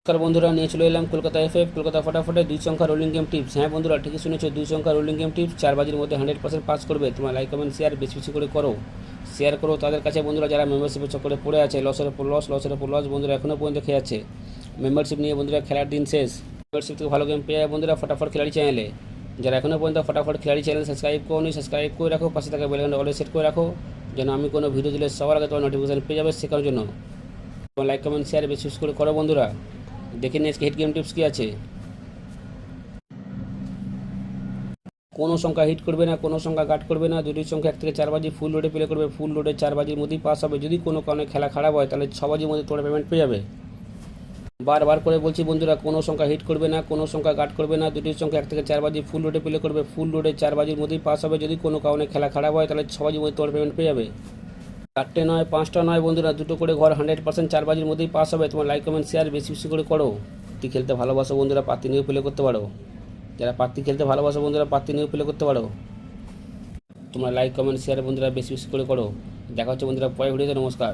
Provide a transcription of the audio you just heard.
নমস্কার বন্ধুরা, নিয়ে চলে এলাম কলকাতা এফএফ কলকাতা ফটাফটে 2 সংখ্যা রোলিং গেম টিপস। হ্যাঁ বন্ধুরা, ঠিকই শুনেছো, 2 সংখ্যা রোলিং গেম টিপস। 4 বাজির মধ্যে 100% পাস করবে। তোমার লাইক কমেন্ট শেয়ার বেশি বেশি করে করো। শেয়ার করো তাদের কাছে বন্ধুরা যারা মেম্বারশিপের চক্করে পড়ে আছে, লসের উপর লস বন্ধুরা এখনও পর্যন্ত খেয়ে আছে। মেম্বারশিপ নিয়ে বন্ধুরা খেলার দিন শেষ। মেম্বারশিপ থেকে ভালো গেম পেয়ে যায় বন্ধুরা ফটাফট খেলাড়ি চ্যানেলে। যারা এখনও পর্যন্ত ফটাফট খেলাড়ি চ্যানেল সাবস্ক্রাইব করোনি, সাবস্ক্রাইব করে রাখো, পাশে থাকা বেল আইকনটা অলে সেট করে রাখো, যেন আমি কোনো ভিডিও দিলে সবার আগে তোমার নোটিফিকেশন পেয়ে যাবে। শেখার জন্য তোমার লাইক কমেন্ট শেয়ার বেশি বেশি করে করো বন্ধুরা। দেখে নিয়ে আজকে হিট গেম টিপস কী আছে। কোনো সংখ্যা হিট করবে না, কোনো সংখ্যা গার্ড করবে না। দুটি সংখ্যা 1 থেকে 4 বাজি ফুল লোডে প্লে করবে। ফুল লোডে 4 বাজির মধ্যেই পাস হবে। যদি কোনো কারণে খেলা খারাপ হয় তাহলে 6 বাজির মধ্যে তোমরা পেমেন্ট পেয়ে যাবে। বারবার করে বলছি বন্ধুরা, কোনো সংখ্যা হিট করবে না, কোনো সংখ্যা গার্ড করবে না। দুটি সংখ্যা 1 থেকে 4 বাজি ফুল লোডে প্লে করবে। ফুল লোডে 4 বাজির মধ্যেই পাস হবে। যদি কোনো কারণে খেলা খারাপ হয় তাহলে 6 বাজির মধ্যে তোমরা পেমেন্ট পেয়ে যাবে। 4টে নয়, 5টা নয় বন্ধুরা, দুটো করে ঘর 100% 4 বাজির মধ্যেই পাস হবে। তোমার লাইক কমেন্ট শেয়ার বেশি বেশি করে করো। পাত্তি খেলতে ভালোবাসো বন্ধুরা, পাত্তি নিয়েও প্লে করতে পারো। যারা পাত্তি খেলতে ভালোবাসো বন্ধুরা, পাত্তি নিয়েও প্লে করতে পারো। তোমরা লাইক কমেন্ট শেয়ার বন্ধুরা বেশি বেশি করে করো। দেখা হচ্ছে বন্ধুরা পরের ভিডিওতে। নমস্কার।